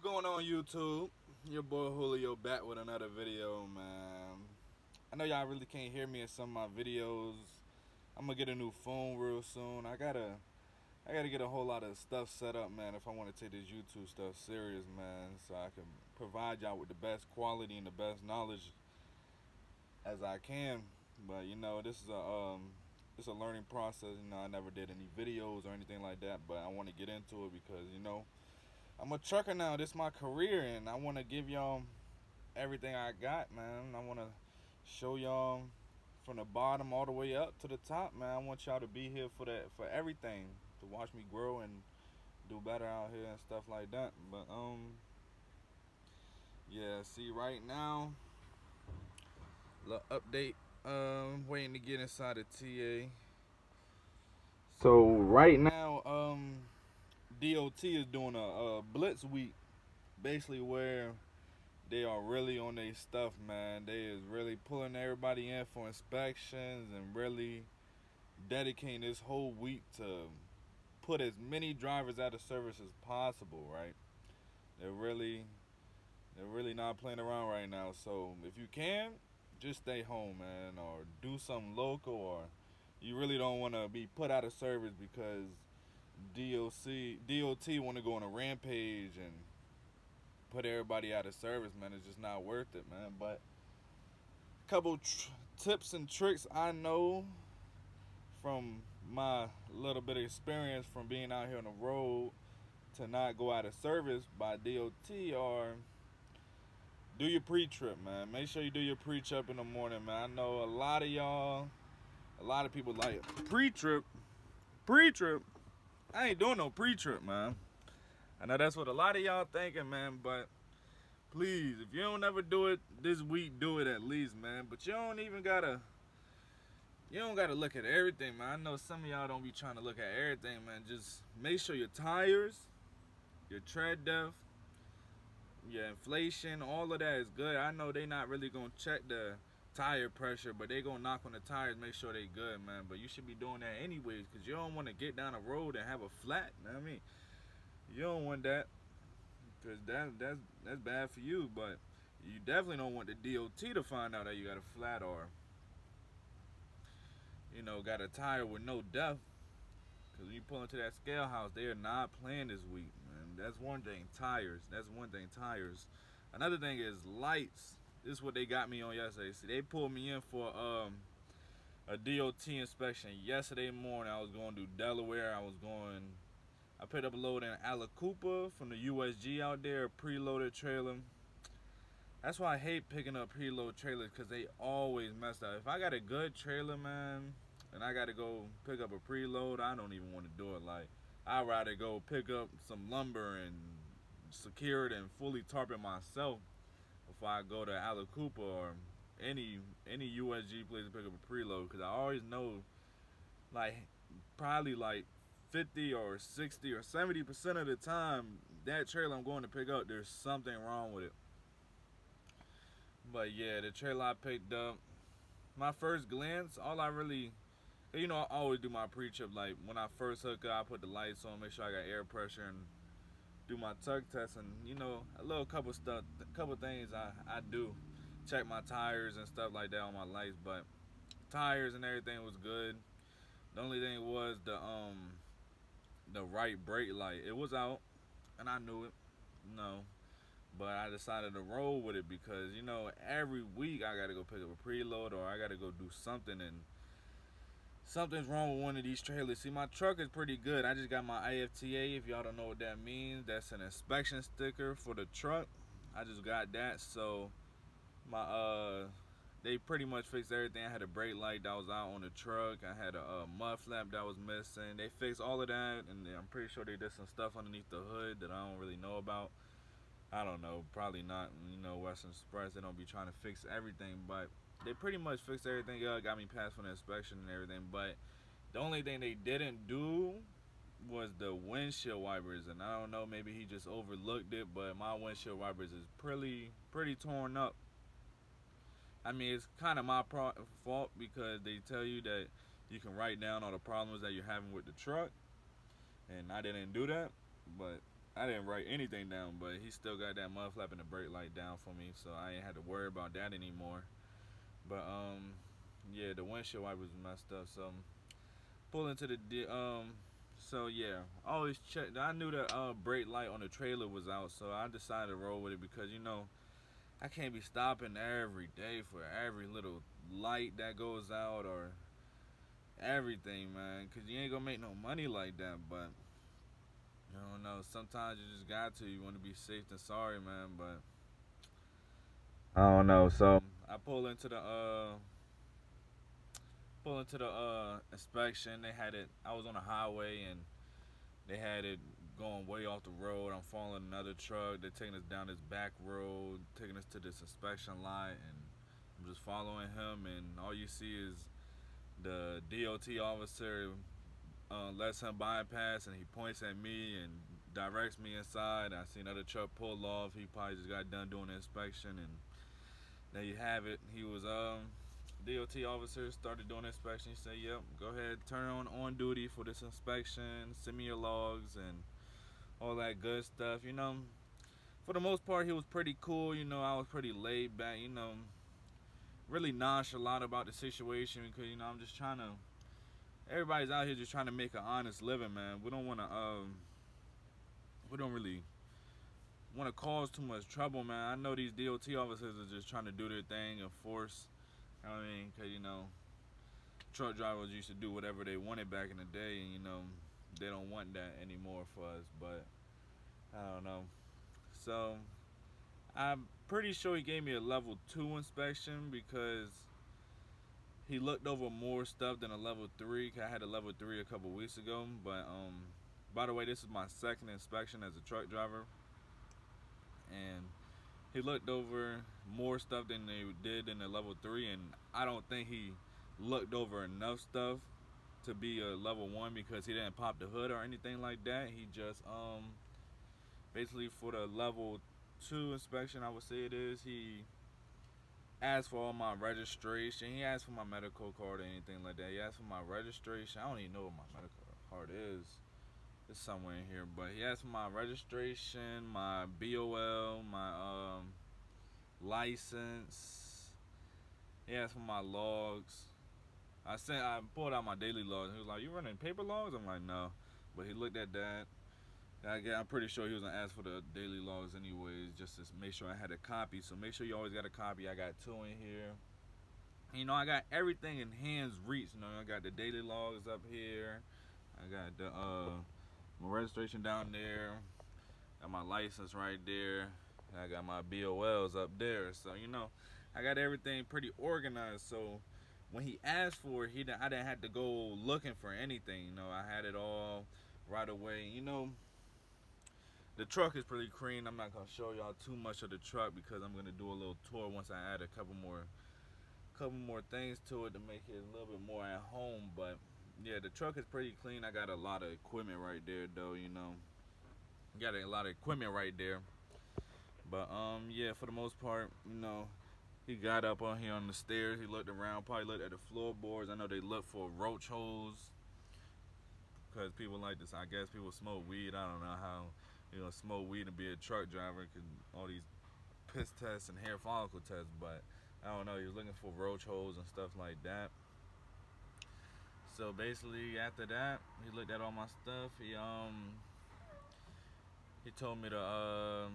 going on YouTube? Your boy Julio back with another video, man. I know y'all really can't hear me in some of my videos. I'm gonna get a new phone real soon. I gotta get a whole lot of stuff set up, man, if I want to take this YouTube stuff serious, man, so I can provide y'all with the best quality and the best knowledge as I can. But this is a learning process. I never did any videos or anything like that, but I want to get into it because I'm a trucker now. This is my career, and I want to give y'all everything I got, man. I want to show y'all from the bottom all the way up to the top, man. I want y'all to be here for everything, to watch me grow and do better out here and stuff like that. But yeah. See, right now, little update. Waiting to get inside the TA. So right now, DOT is doing a BLITZ week, basically where they are really on their stuff, man. They is really pulling everybody in for inspections and really dedicating this whole week to put as many drivers out of service as possible, right? They're really they're really not playing around right now. So if you can, just stay home, man, or do something local, or you really don't want to be put out of service because DOT want to go on a rampage and put everybody out of service, man. It's just not worth it, man. But couple tips and tricks I know from my little bit of experience from being out here on the road to not go out of service by DOT are do your pre-trip, man. Make sure you do your pre-trip in the morning, man. I know a lot of people like pre-trip. I ain't doing no pre-trip, man. I know that's what a lot of y'all thinking, man, but please, if you don't ever do it this week, do it at least, man. But you don't gotta look at everything, man. I know some of y'all don't be trying to look at everything, man. Just make sure your tires, your tread depth, your inflation, all of that is good. I know they not really gonna check the tire pressure, but they gonna knock on the tires, make sure they good, man. But you should be doing that anyways, cause you don't want to get down the road and have a flat. You know what I mean, you don't want that, cause that's bad for you. But you definitely don't want the DOT to find out that you got a flat or got a tire with no depth. Cause when you pull into that scale house, they are not playing this week, man. That's one thing. Tires. That's one thing. Tires. Another thing is lights. This is what they got me on yesterday. See, they pulled me in for a DOT inspection yesterday morning. I was going to Delaware. I picked up a load in Alacupa from the USG out there, a preloaded trailer. That's why I hate picking up preload trailers, because they always mess up. If I got a good trailer, man, and I got to go pick up a preload, I don't even want to do it. Like, I'd rather go pick up some lumber and secure it and fully tarp it myself before I go to Alacupa or any USG place to pick up a preload, because I always know, like, probably like 50 or 60 or 70% of the time, that trailer I'm going to pick up, there's something wrong with it. But yeah, the trailer I picked up, my first glance, I always do my pre-trip. Like, when I first hook up, I put the lights on, make sure I got air pressure, and do my tug test, and a little couple things I do. Check my tires and stuff like that on my lights, but tires and everything was good. The only thing was the right brake light. It was out, and I knew it. No, but I decided to roll with it because every week I gotta go pick up a preload or I gotta go do something, and something's wrong with one of these trailers. See, my truck is pretty good. I just got my IFTA. If y'all don't know what that means, that's an inspection sticker for the truck. I just got that, so my they pretty much fixed everything. I had a brake light that was out on the truck. I had a mud flap that was missing. They fixed all of that, and I'm pretty sure they did some stuff underneath the hood that I don't really know about. I don't know, probably not. Western Express, they don't be trying to fix everything, but they pretty much fixed everything up, got me passed for the inspection and everything. But the only thing they didn't do was the windshield wipers, and I don't know, maybe he just overlooked it, but my windshield wipers is pretty torn up. I mean, it's kind of my fault, because they tell you that you can write down all the problems that you're having with the truck, and I didn't do that. But I didn't write anything down, but he still got that mud flap and the brake light down for me, so I ain't had to worry about that anymore. But yeah, the windshield wiper was messed up, so pull into the so yeah, always check. I knew the brake light on the trailer was out, so I decided to roll with it because I can't be stopping every day for every little light that goes out or everything, man. Cause you ain't gonna make no money like that. But I don't know. Sometimes you just got to. You want to be safe than sorry, man. But I don't know. So I pull into the inspection. They had it. I was on a highway and they had it going way off the road. I'm following another truck. They're taking us down this back road, taking us to this inspection lot, and I'm just following him. And all you see is the DOT officer lets him bypass, and he points at me and directs me inside. I see another truck pull off. He probably just got done doing the inspection, and there you have it. He was DOT officer started doing the inspection. He said, "Yep, go ahead, turn on duty for this inspection. Send me your logs and all that good stuff." For the most part, he was pretty cool. I was pretty laid back. Really nonchalant about the situation because I'm just trying to. Everybody's out here just trying to make an honest living, man. We don't want to. We don't really want to cause too much trouble, man. I know these DOT officers are just trying to do their thing and force. Because truck drivers used to do whatever they wanted back in the day, and they don't want that anymore for us. But I don't know. So I'm pretty sure he gave me a level 2 inspection because he looked over more stuff than a level 3. 'Cause I had a level 3 a couple weeks ago. But by the way, this is my second inspection as a truck driver, and he looked over more stuff than they did in the level 3, and I don't think he looked over enough stuff to be a level 1 because he didn't pop the hood or anything like that. He just basically for the level 2 inspection, I would say it is, he asked for all my registration. He asked for my medical card or anything like that. He asked for my registration. I don't even know what my medical card is. It's somewhere in here, but he asked for my registration, my BOL, my license. He asked for my logs. I pulled out my daily logs. He was like, "You running paper logs?" I'm like, "No," but he looked at that. I'm pretty sure he was gonna ask for the daily logs anyways, just to make sure I had a copy. So make sure you always got a copy. I got 2 in here. I got everything in hands reach. I got the daily logs up here. I got the my registration down there. Got my license right there. I got my BOLs up there. So I got everything pretty organized. So when he asked for it, I didn't have to go looking for anything. I had it all right away. The truck is pretty clean. I'm not gonna show y'all too much of the truck because I'm gonna do a little tour once I add a couple more things to it to make it a little bit more at home. But yeah, the truck is pretty clean. I got a lot of equipment right there, though. Got a lot of equipment right there. But yeah, for the most part, he got up on here on the stairs. He looked around, probably looked at the floorboards. I know they look for roach holes because people like this. I guess people smoke weed. I don't know how smoke weed and be a truck driver because all these piss tests and hair follicle tests. But I don't know. He was looking for roach holes and stuff like that. So basically, after that, he looked at all my stuff. He told me to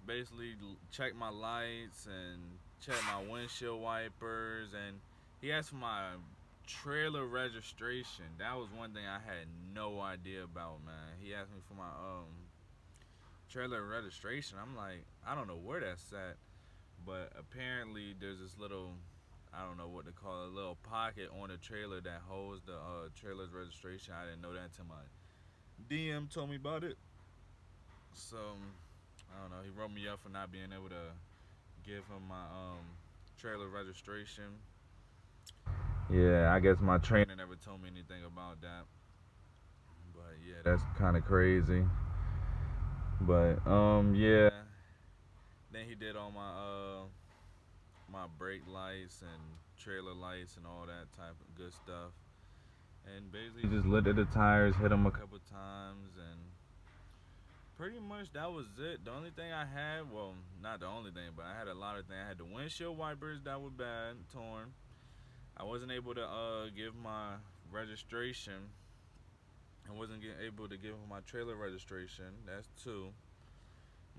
basically check my lights and check my windshield wipers, and he asked for my trailer registration. That was one thing I had no idea about, man. He asked me for my trailer registration. I'm like, I don't know where that's at, but apparently there's this little, I don't know what to call it, a little pocket on the trailer that holds the trailer's registration. I didn't know that until my DM told me about it. So I don't know. He wrote me up for not being able to give him my trailer registration. Yeah, I guess my trainer never told me anything about that. But yeah, that's kind of crazy. But yeah. Then he did all my brake lights and trailer lights and all that type of good stuff. And basically just looked at the tires, hit them a couple times, and pretty much that was it. The only thing I had, well, not the only thing, but I had a lot of things. I had the windshield wipers that were bad, torn. I wasn't able to give my registration. I wasn't able to give my trailer registration. That's two.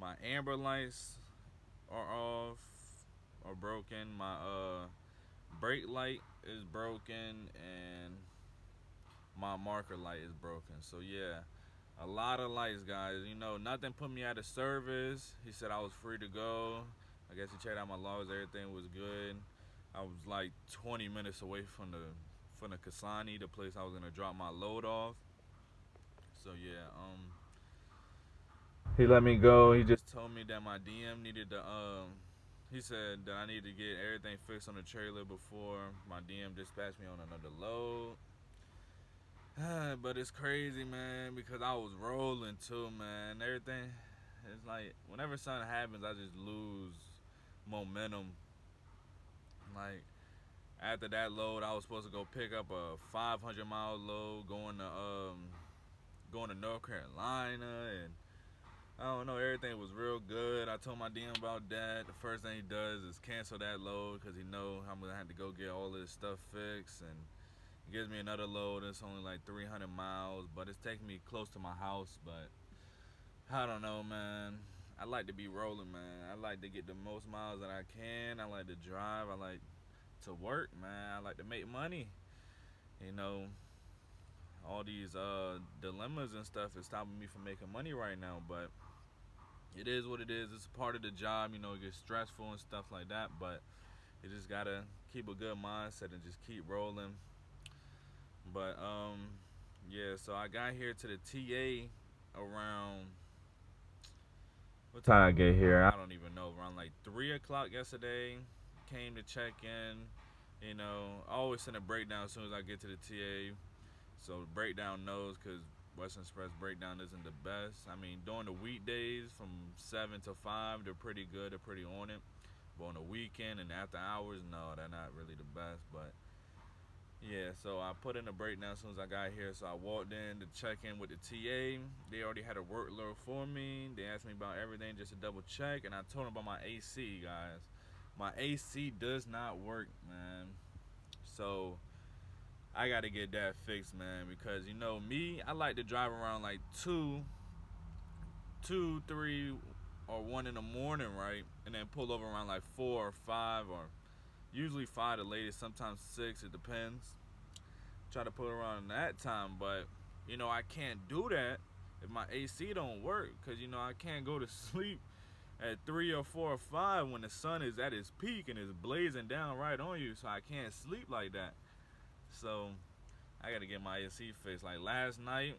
My amber lights are off or broken. My brake light is broken, and my marker light is broken. So yeah, a lot of lights, guys. You know, nothing put me out of service. He said I was free to go. I guess he checked out my logs. Everything was good. I was like 20 minutes away from the Kasani, the place I was gonna drop my load off. So yeah, he let me go. He just told me that my DM needed to he said that I need to get everything fixed on the trailer before my DM dispatched me on another load. But it's crazy, man, because I was rolling too, man. Everything, it's like whenever something happens, I just lose momentum. Like after that load, I was supposed to go pick up a 500-mile load going to North Carolina, and I don't know, everything was real good. I told my DM about that. The first thing he does is cancel that load because he know I'm gonna have to go get all of this stuff fixed, and he gives me another load. It's only like 300 miles, but it's taking me close to my house. But I don't know, man. I like to be rolling, man. I like to get the most miles that I can. I like to drive. I like to work, man. I like to make money. You know, all these dilemmas and stuff is stopping me from making money right now, but it is what it is. It's a part of the job. You know, it gets stressful and stuff like that, but you just gotta keep a good mindset and just keep rolling. But yeah. So I got here to the TA around, what time I get here? I don't even know. Around like 3 o'clock yesterday. Came to check in. You know, I always send a breakdown as soon as I get to the TA. So the breakdown knows, because Western Express breakdown isn't the best. I mean, during the weekdays from 7 to 5, they're pretty good. They're pretty on it. But on the weekend and after hours, no, they're not really the best. But yeah, so I put in a breakdown as soon as I got here. So I walked in to check in with the TA. They already had a workload for me. They asked me about everything just to double check. And I told them about my AC, guys. My AC does not work, man. So I got to get that fixed, man. Because, you know, me, I like to drive around like 2, 3, or 1 in the morning, right? And then pull over around like 4 or 5, or usually 5 the latest, sometimes 6, it depends. Try to pull around that time, but you know, I can't do that if my AC don't work, because you know, I can't go to sleep at 3 or 4 or 5 when the sun is at its peak and is blazing down right on you. So I can't sleep like that. So I gotta get my AC fixed. Like last night,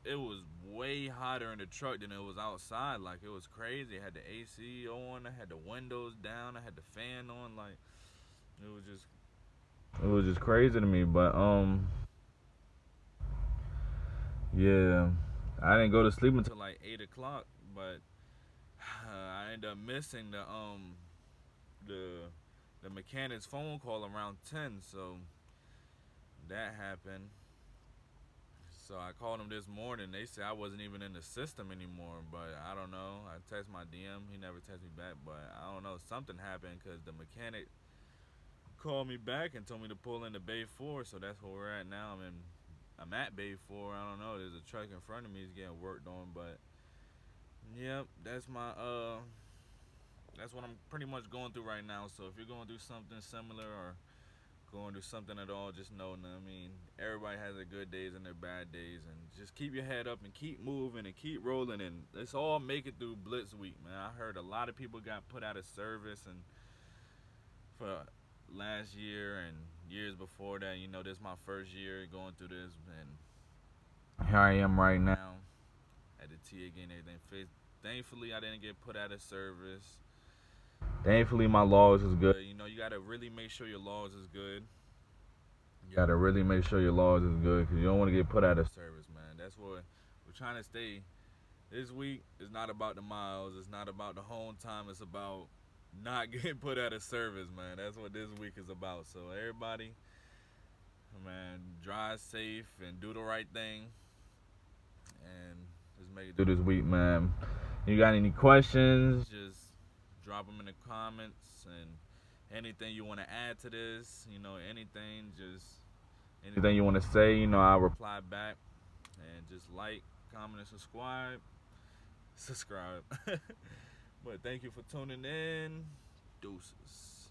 it was way hotter in the truck than it was outside. Like it was crazy. I had the AC on, I had the windows down, I had the fan on. Like it was just crazy to me. But yeah, I didn't go to sleep until like 8 o'clock. But I ended up missing the the mechanic's phone call around 10. So that happened. So I called him this morning. They said I wasn't even in the system anymore, but I don't know. I text my DM. He never texted me back, but I don't know. Something happened because the mechanic called me back and told me to pull into Bay 4. So that's where we're at now. I'm at Bay 4. I don't know. There's a truck in front of me. It's getting worked on, but yep, that's what I'm pretty much going through right now. So if you're going through something similar or going through something at all, just know, I mean, everybody has their good days and their bad days, and just keep your head up and keep moving and keep rolling, and let's all make it through Blitz week, man. I heard a lot of people got put out of service, and for last year and years before that, you know, this is my first year going through this, and here I am right now at the T again, everything fixed. Thankfully, I didn't get put out of service. Thankfully, my logs is good. You know, you gotta really make sure your logs is good. You gotta really make sure your logs is good, because you don't want to get put out of service, man. That's what we're trying to stay. This week is not about the miles. It's not about the home time. It's about not getting put out of service, man. That's what this week is about. So everybody, man, drive safe and do the right thing, and just make it through this week, man. You got any questions? Just drop them in the comments, and anything you want to add to this, anything you want to say, I'll reply back. And just like, comment, and subscribe. But thank you for tuning in. Deuces.